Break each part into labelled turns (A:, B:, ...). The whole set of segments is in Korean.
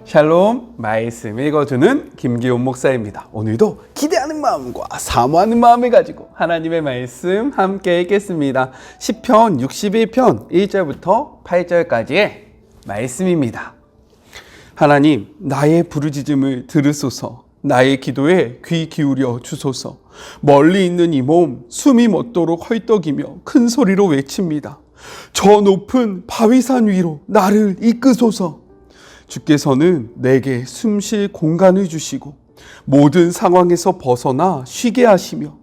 A: 샬롬, 말씀 읽어주는 김기훈 목사입니다. 오늘도 기대하는 마음과 사모하는 마음을 가지고 하나님의 말씀 함께 읽겠습니다. 시편 61편 1절부터 8절까지의 말씀입니다. 하나님, 나의 부르짖음을 들으소서. 나의 기도에 귀 기울여 주소서. 멀리 있는 이 몸 숨이 멎도록 헐떡이며 큰 소리로 외칩니다. 저 높은 바위산 위로 나를 이끄소서. 주께서는 내게 숨쉴 공간을 주시고 모든 상황에서 벗어나 쉬게 하시며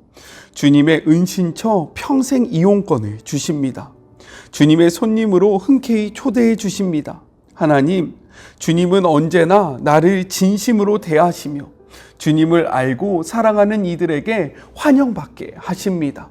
A: 주님의 은신처 평생 이용권을 주십니다. 주님의 손님으로 흔쾌히 초대해 주십니다. 하나님, 주님은 언제나 나를 진심으로 대하시며 주님을 알고 사랑하는 이들에게 환영받게 하십니다.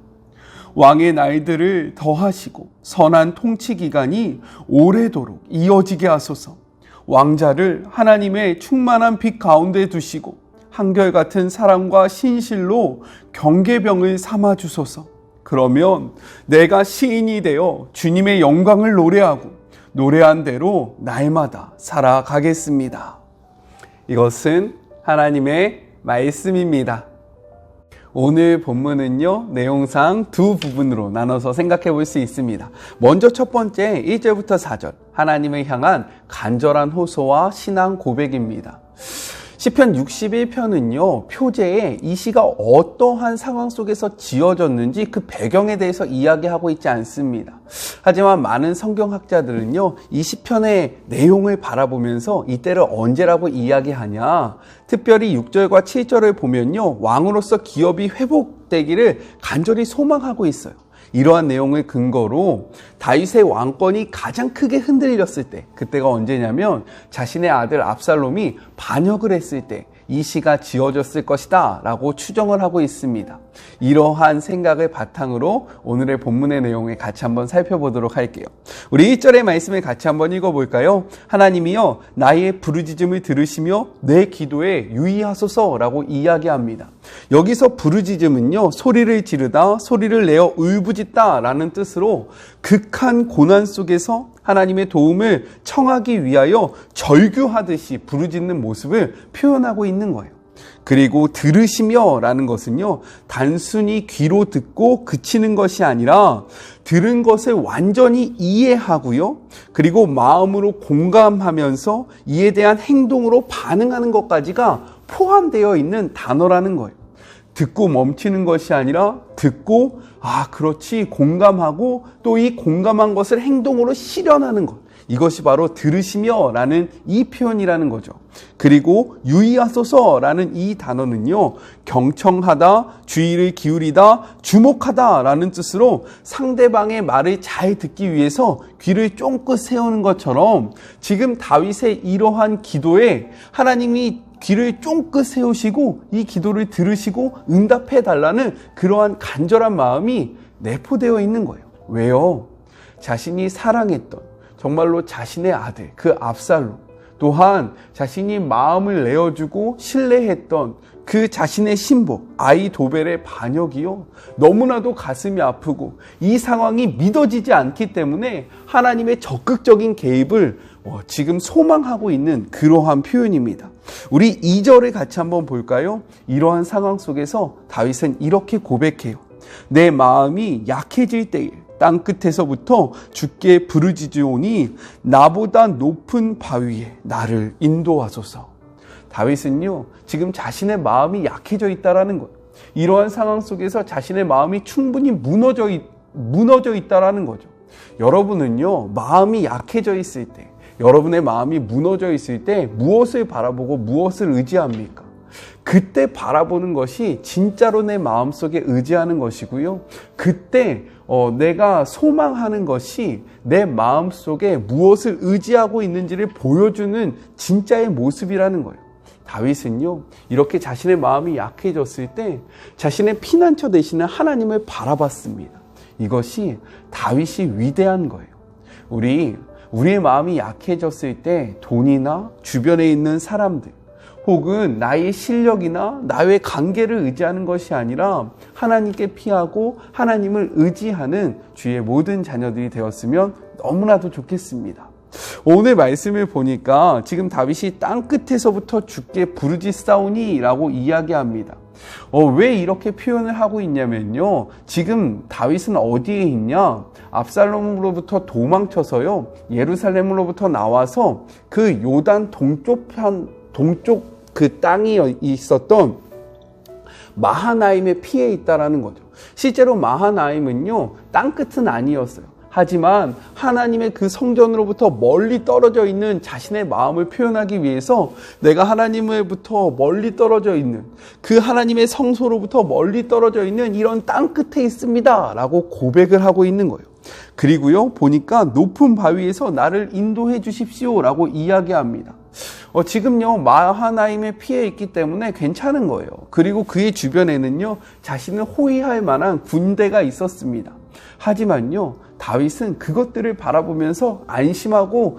A: 왕의 날들을 더하시고 선한 통치 기간이 오래도록 이어지게 하소서. 왕자를 하나님의 충만한 빛 가운데 두시고 한결같은 사랑과 신실로 경계병을 삼아 주소서. 그러면 내가 시인이 되어 주님의 영광을 노래하고 노래한 대로 날마다 살아가겠습니다. 이것은 하나님의 말씀입니다. 오늘 본문은요, 내용상 두 부분으로 나눠서 생각해 볼 수 있습니다. 먼저 첫 번째 1절부터 4절, 하나님을 향한 간절한 호소와 신앙 고백입니다. 시편 61편은요, 표제에 이 시가 어떠한 상황 속에서 지어졌는지 그 배경에 대해서 이야기하고 있지 않습니다. 하지만 많은 성경학자들은요, 이 시편의 내용을 바라보면서 이때를 언제라고 이야기하냐, 특별히 6절과 7절을 보면요, 왕으로서 기업이 회복되기를 간절히 소망하고 있어요. 이러한 내용을 근거로 다윗의 왕권이 가장 크게 흔들렸을 때, 그때가 언제냐면 자신의 아들 압살롬이 반역을 했을 때 이 시가 지어졌을 것이다 라고 추정을 하고 있습니다. 이러한 생각을 바탕으로 오늘의 본문의 내용을 같이 한번 살펴보도록 할게요. 우리 1절의 말씀을 같이 한번 읽어볼까요? 하나님이여, 나의 부르짖음을 들으시며 내 기도에 유의하소서 라고 이야기합니다. 여기서 부르짖음은요, 소리를 지르다, 소리를 내어 울부짖다 라는 뜻으로 극한 고난 속에서 하나님의 도움을 청하기 위하여 절규하듯이 부르짖는 모습을 표현하고 있는 거예요. 그리고 들으시며 라는 것은요, 단순히 귀로 듣고 그치는 것이 아니라 들은 것을 완전히 이해하고요, 그리고 마음으로 공감하면서 이에 대한 행동으로 반응하는 것까지가 포함되어 있는 단어라는 거예요. 듣고 멈추는 것이 아니라 듣고 그렇지, 공감하고 또 이 공감한 것을 행동으로 실현하는 것, 이것이 바로 들으시며 라는 이 표현이라는 거죠. 그리고 유의하소서 라는 이 단어는요, 경청하다, 주의를 기울이다, 주목하다 라는 뜻으로 상대방의 말을 잘 듣기 위해서 귀를 쫑긋 세우는 것처럼 지금 다윗의 이러한 기도에 하나님이 귀를 쫑긋 세우시고 이 기도를 들으시고 응답해 달라는 그러한 간절한 마음이 내포되어 있는 거예요. 왜요? 자신이 사랑했던, 정말로 자신의 아들, 그 압살롬, 또한 자신이 마음을 내어주고 신뢰했던 그 자신의 신복 아히도벨의 반역이요, 너무나도 가슴이 아프고 이 상황이 믿어지지 않기 때문에 하나님의 적극적인 개입을 지금 소망하고 있는 그러한 표현입니다. 우리 2절을 같이 한번 볼까요? 이러한 상황 속에서 다윗은 이렇게 고백해요. 내 마음이 약해질 때에 땅끝에서부터 주께 부르짖으오니 나보다 높은 바위에 나를 인도하소서. 다윗은요, 지금 자신의 마음이 약해져 있다라는 거예요. 이러한 상황 속에서 자신의 마음이 충분히 무너져 있다라는 거죠. 여러분은요, 마음이 약해져 있을 때, 여러분의 마음이 무너져 있을 때 무엇을 바라보고 무엇을 의지합니까? 그때 바라보는 것이 진짜로 내 마음속에 의지하는 것이고요, 그때 내가 소망하는 것이 내 마음속에 무엇을 의지하고 있는지를 보여주는 진짜의 모습이라는 거예요. 다윗은요, 이렇게 자신의 마음이 약해졌을 때 자신의 피난처 되시는 하나님을 바라봤습니다. 이것이 다윗이 위대한 거예요. 우리의 마음이 약해졌을 때 돈이나 주변에 있는 사람들, 혹은 나의 실력이나 나의 관계를 의지하는 것이 아니라 하나님께 피하고 하나님을 의지하는 주의 모든 자녀들이 되었으면 너무나도 좋겠습니다. 오늘 말씀을 보니까 지금 다윗이 땅끝에서부터 주께 부르짖사오니 라고 이야기합니다. 왜 이렇게 표현을 하고 있냐면요, 지금 다윗은 어디에 있냐? 압살롬으로부터 도망쳐서요, 예루살렘으로부터 나와서 그 요단 동쪽 그 땅이 있었던 마하나임에 피해 있다라는 거죠. 실제로 마하나임은요, 땅끝은 아니었어요. 하지만 하나님의 그 성전으로부터 멀리 떨어져 있는 자신의 마음을 표현하기 위해서 내가 하나님으로부터 멀리 떨어져 있는, 그 하나님의 성소로부터 멀리 떨어져 있는 이런 땅 끝에 있습니다 라고 고백을 하고 있는 거예요. 그리고요, 보니까 높은 바위에서 나를 인도해 주십시오 라고 이야기합니다. 지금요, 마하나임에 피해 있기 때문에 괜찮은 거예요. 그리고 그의 주변에는요, 자신을 호위할 만한 군대가 있었습니다. 하지만요, 다윗은 그것들을 바라보면서 안심하고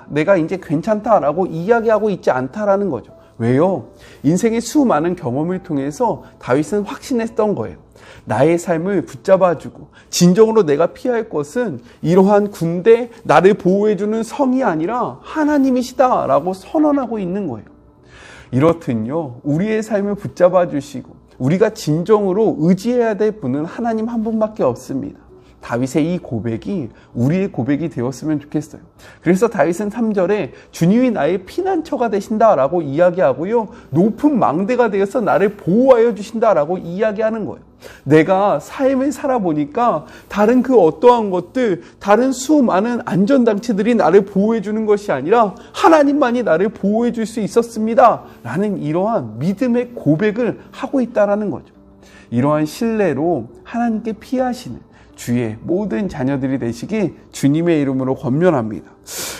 A: 내가 이제 괜찮다라고 이야기하고 있지 않다라는 거죠. 왜요? 인생의 수많은 경험을 통해서 다윗은 확신했던 거예요. 나의 삶을 붙잡아주고 진정으로 내가 피할 것은 이러한 군대, 나를 보호해주는 성이 아니라 하나님이시다라고 선언하고 있는 거예요. 이렇듯요, 우리의 삶을 붙잡아주시고 우리가 진정으로 의지해야 될 분은 하나님 한 분밖에 없습니다. 다윗의 이 고백이 우리의 고백이 되었으면 좋겠어요. 그래서 다윗은 3절에 주님이 나의 피난처가 되신다라고 이야기하고요, 높은 망대가 되어서 나를 보호하여 주신다라고 이야기하는 거예요. 내가 삶을 살아보니까 다른 그 어떠한 것들, 다른 수많은 안전장치들이 나를 보호해 주는 것이 아니라 하나님만이 나를 보호해 줄 수 있었습니다 라는 이러한 믿음의 고백을 하고 있다는 거죠. 이러한 신뢰로 하나님께 피하시는 주의 모든 자녀들이 되시기 주님의 이름으로 권면합니다.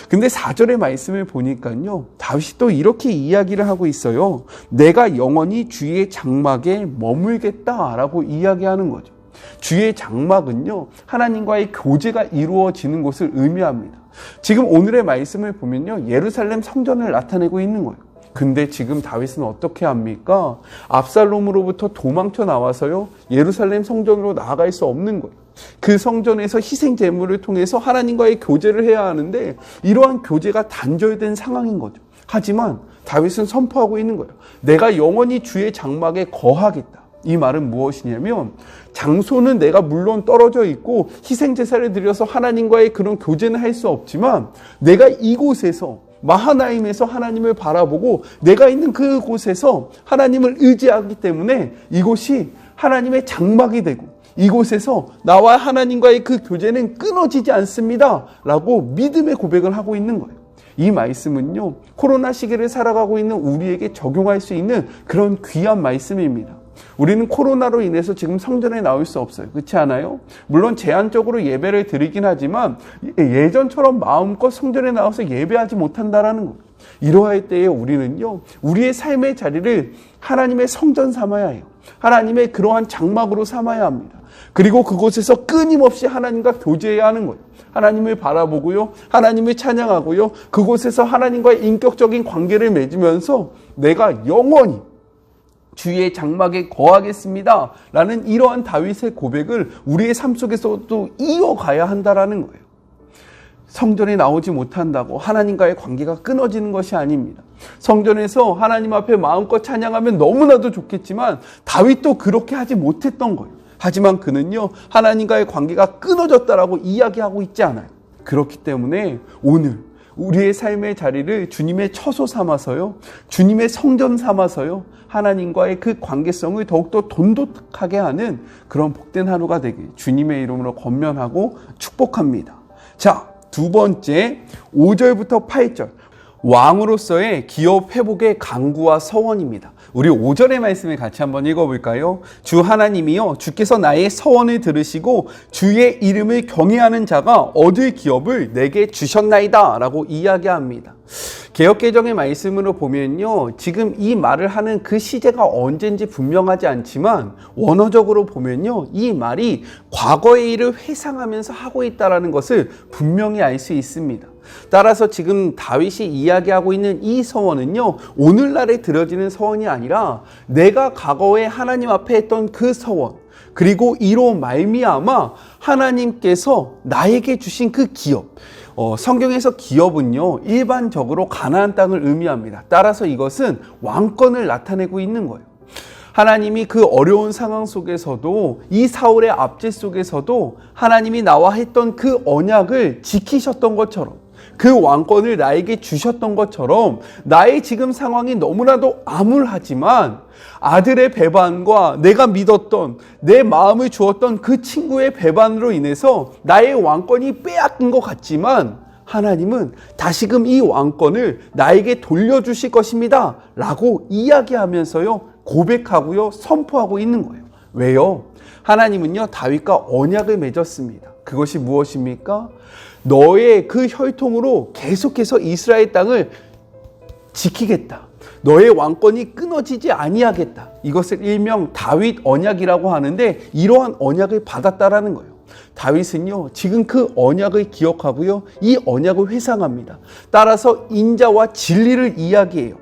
A: 근데 4절의 말씀을 보니까요, 다윗이 또 이렇게 이야기를 하고 있어요. 내가 영원히 주의 장막에 머물겠다라고 이야기하는 거죠. 주의 장막은요, 하나님과의 교제가 이루어지는 곳을 의미합니다. 지금 오늘의 말씀을 보면요, 예루살렘 성전을 나타내고 있는 거예요. 근데 지금 다윗은 어떻게 합니까? 압살롬으로부터 도망쳐 나와서요, 예루살렘 성전으로 나아갈 수 없는 거예요. 그 성전에서 희생 제물을 통해서 하나님과의 교제를 해야 하는데 이러한 교제가 단절된 상황인 거죠. 하지만 다윗은 선포하고 있는 거예요. 내가 영원히 주의 장막에 거하겠다. 이 말은 무엇이냐면, 장소는 내가 물론 떨어져 있고 희생 제사를 드려서 하나님과의 그런 교제는 할 수 없지만 내가 이곳에서 마하나임에서 하나님을 바라보고 내가 있는 그곳에서 하나님을 의지하기 때문에 이곳이 하나님의 장막이 되고 이곳에서 나와 하나님과의 그 교제는 끊어지지 않습니다 라고 믿음의 고백을 하고 있는 거예요. 이 말씀은요, 코로나 시기를 살아가고 있는 우리에게 적용할 수 있는 그런 귀한 말씀입니다. 우리는 코로나로 인해서 지금 성전에 나올 수 없어요. 그렇지 않아요? 물론 제한적으로 예배를 드리긴 하지만 예전처럼 마음껏 성전에 나와서 예배하지 못한다라는 거예요. 이러할 때에 우리는요, 우리의 삶의 자리를 하나님의 성전 삼아야 해요. 하나님의 그러한 장막으로 삼아야 합니다. 그리고 그곳에서 끊임없이 하나님과 교제해야 하는 거예요. 하나님을 바라보고요, 하나님을 찬양하고요, 그곳에서 하나님과의 인격적인 관계를 맺으면서 내가 영원히 주의 장막에 거하겠습니다 라는 이러한 다윗의 고백을 우리의 삶 속에서도 이어가야 한다라는 거예요. 성전에 나오지 못한다고 하나님과의 관계가 끊어지는 것이 아닙니다. 성전에서 하나님 앞에 마음껏 찬양하면 너무나도 좋겠지만 다윗도 그렇게 하지 못했던 거예요. 하지만 그는요, 하나님과의 관계가 끊어졌다라고 이야기하고 있지 않아요. 그렇기 때문에 오늘 우리의 삶의 자리를 주님의 처소 삼아서요, 주님의 성전 삼아서요, 하나님과의 그 관계성을 더욱더 돈독하게 하는 그런 복된 하루가 되길 주님의 이름으로 권면하고 축복합니다. 자, 두 번째 5절부터 8절, 왕으로서의 기업 회복의 간구와 서원입니다. 우리 5절의 말씀을 같이 한번 읽어볼까요? 주 하나님이여, 주께서 나의 서원을 들으시고 주의 이름을 경외하는 자가 얻을 기업을 내게 주셨나이다 라고 이야기합니다. 개역개정의 말씀으로 보면요, 지금 이 말을 하는 그 시제가 언젠지 분명하지 않지만 원어적으로 보면요, 이 말이 과거의 일을 회상하면서 하고 있다는 것을 분명히 알 수 있습니다. 따라서 지금 다윗이 이야기하고 있는 이 서원은요, 오늘날에 들어지는 서원이 아니라 내가 과거에 하나님 앞에 했던 그 서원, 그리고 이로 말미암아 하나님께서 나에게 주신 그 기업, 성경에서 기업은요, 일반적으로 가나안 땅을 의미합니다. 따라서 이것은 왕권을 나타내고 있는 거예요. 하나님이 그 어려운 상황 속에서도, 이 사울의 압제 속에서도 하나님이 나와 했던 그 언약을 지키셨던 것처럼, 그 왕권을 나에게 주셨던 것처럼, 나의 지금 상황이 너무나도 암울하지만 아들의 배반과 내가 믿었던, 내 마음을 주었던 그 친구의 배반으로 인해서 나의 왕권이 빼앗긴 것 같지만 하나님은 다시금 이 왕권을 나에게 돌려주실 것입니다 라고 이야기하면서요, 고백하고요, 선포하고 있는 거예요. 왜요? 하나님은요, 다윗과 언약을 맺었습니다. 그것이 무엇입니까? 너의 그 혈통으로 계속해서 이스라엘 땅을 지키겠다. 너의 왕권이 끊어지지 아니하겠다. 이것을 일명 다윗 언약이라고 하는데, 이러한 언약을 받았다라는 거예요. 다윗은요, 지금 그 언약을 기억하고요, 이 언약을 회상합니다. 따라서 인자와 진리를 이야기해요.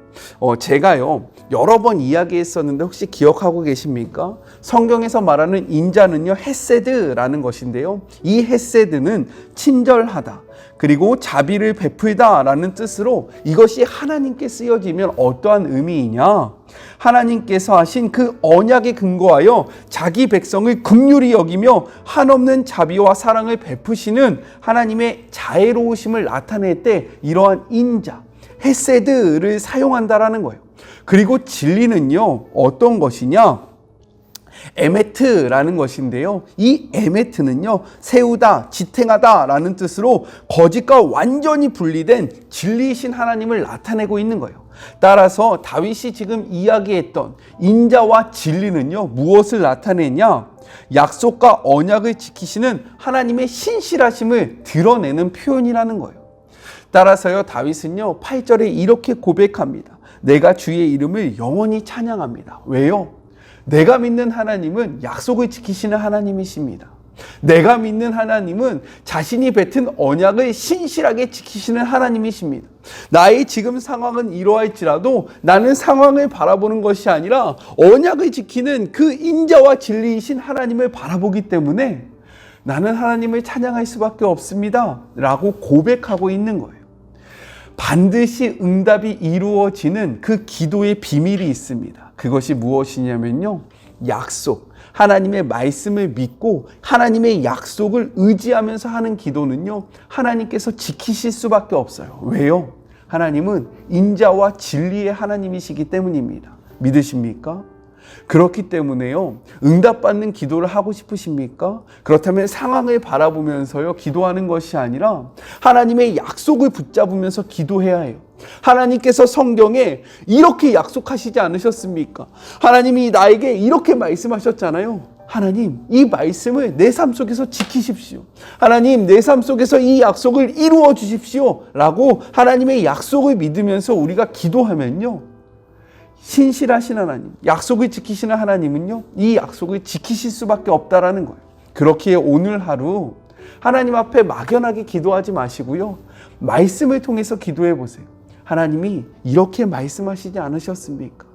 A: 제가요, 여러 번 이야기했었는데 혹시 기억하고 계십니까? 성경에서 말하는 인자는요, 헤세드라는 것인데요, 이 헤세드는 친절하다, 그리고 자비를 베풀다 라는 뜻으로, 이것이 하나님께 쓰여지면 어떠한 의미이냐? 하나님께서 하신 그 언약에 근거하여 자기 백성을 긍휼히 여기며 한없는 자비와 사랑을 베푸시는 하나님의 자애로우심을 나타낼 때 이러한 인자, 헤세드를 사용한다라는 거예요. 그리고 진리는요, 어떤 것이냐? 에메트라는 것인데요, 이 에메트는요, 세우다, 지탱하다 라는 뜻으로 거짓과 완전히 분리된 진리이신 하나님을 나타내고 있는 거예요. 따라서 다윗이 지금 이야기했던 인자와 진리는요, 무엇을 나타내냐? 약속과 언약을 지키시는 하나님의 신실하심을 드러내는 표현이라는 거예요. 따라서요, 다윗은요, 8절에 이렇게 고백합니다. 내가 주의 이름을 영원히 찬양합니다. 왜요? 내가 믿는 하나님은 약속을 지키시는 하나님이십니다. 내가 믿는 하나님은 자신이 뱉은 언약을 신실하게 지키시는 하나님이십니다. 나의 지금 상황은 이러할지라도 나는 상황을 바라보는 것이 아니라 언약을 지키는 그 인자와 진리이신 하나님을 바라보기 때문에 나는 하나님을 찬양할 수밖에 없습니다 라고 고백하고 있는 거예요. 반드시 응답이 이루어지는 그 기도의 비밀이 있습니다. 그것이 무엇이냐면요, 약속, 하나님의 말씀을 믿고 하나님의 약속을 의지하면서 하는 기도는요, 하나님께서 지키실 수밖에 없어요. 왜요? 하나님은 인자와 진리의 하나님이시기 때문입니다. 믿으십니까? 그렇기 때문에요, 응답받는 기도를 하고 싶으십니까? 그렇다면 상황을 바라보면서요, 기도하는 것이 아니라 하나님의 약속을 붙잡으면서 기도해야 해요. 하나님께서 성경에 이렇게 약속하시지 않으셨습니까? 하나님이 나에게 이렇게 말씀하셨잖아요. 하나님, 이 말씀을 내 삶 속에서 지키십시오. 하나님, 내 삶 속에서 이 약속을 이루어 주십시오 라고 하나님의 약속을 믿으면서 우리가 기도하면요, 신실하신 하나님, 약속을 지키시는 하나님은요, 이 약속을 지키실 수밖에 없다라는 거예요. 그렇기에 오늘 하루 하나님 앞에 막연하게 기도하지 마시고요, 말씀을 통해서 기도해 보세요. 하나님이 이렇게 말씀하시지 않으셨습니까?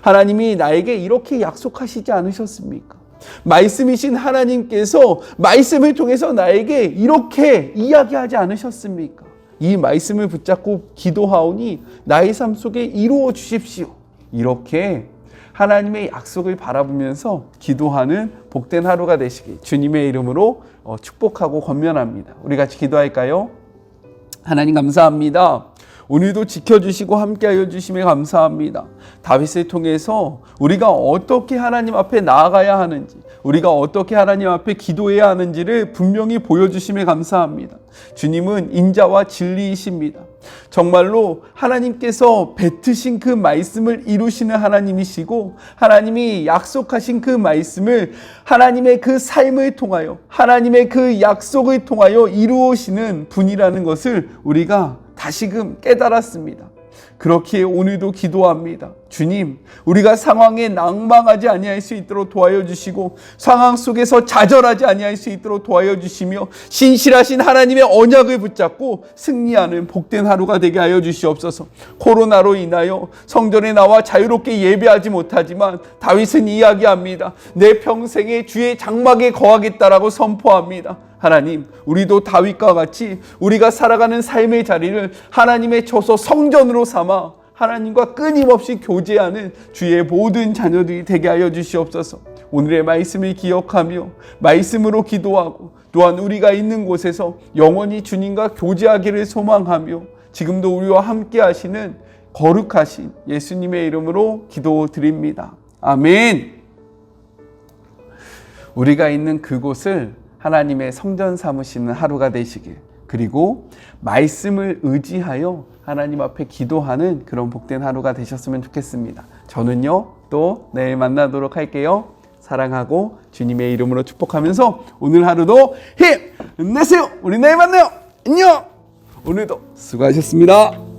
A: 하나님이 나에게 이렇게 약속하시지 않으셨습니까? 말씀이신 하나님께서 말씀을 통해서 나에게 이렇게 이야기하지 않으셨습니까? 이 말씀을 붙잡고 기도하오니 나의 삶 속에 이루어 주십시오. 이렇게 하나님의 약속을 바라보면서 기도하는 복된 하루가 되시길 주님의 이름으로 축복하고 권면합니다. 우리 같이 기도할까요? 하나님 감사합니다. 오늘도 지켜주시고 함께하여 주심에 감사합니다. 다윗을 통해서 우리가 어떻게 하나님 앞에 나아가야 하는지, 우리가 어떻게 하나님 앞에 기도해야 하는지를 분명히 보여주심에 감사합니다. 주님은 인자와 진리이십니다. 정말로 하나님께서 뱉으신 그 말씀을 이루시는 하나님이시고, 하나님이 약속하신 그 말씀을 하나님의 그 삶을 통하여, 하나님의 그 약속을 통하여 이루시는 분이라는 것을 우리가 다시금 깨달았습니다. 그렇기에 오늘도 기도합니다. 주님, 우리가 상황에 낭망하지 아니할 수 있도록 도와여 주시고 상황 속에서 좌절하지 아니할 수 있도록 도와여 주시며 신실하신 하나님의 언약을 붙잡고 승리하는 복된 하루가 되게 하여 주시옵소서. 코로나로 인하여 성전에 나와 자유롭게 예배하지 못하지만 다윗은 이야기합니다. 내 평생에 주의 장막에 거하겠다라고 선포합니다. 하나님, 우리도 다윗과 같이 우리가 살아가는 삶의 자리를 하나님의 처소 성전으로 삼아 하나님과 끊임없이 교제하는 주의 모든 자녀들이 되게 하여 주시옵소서. 오늘의 말씀을 기억하며 말씀으로 기도하고 또한 우리가 있는 곳에서 영원히 주님과 교제하기를 소망하며 지금도 우리와 함께 하시는 거룩하신 예수님의 이름으로 기도드립니다. 아멘. 우리가 있는 그곳을 하나님의 성전 삼으시는 하루가 되시길, 그리고 말씀을 의지하여 하나님 앞에 기도하는 그런 복된 하루가 되셨으면 좋겠습니다. 저는요, 또 내일 만나도록 할게요. 사랑하고 주님의 이름으로 축복하면서 오늘 하루도 힘내세요. 우리 내일 만나요. 안녕. 오늘도 수고하셨습니다.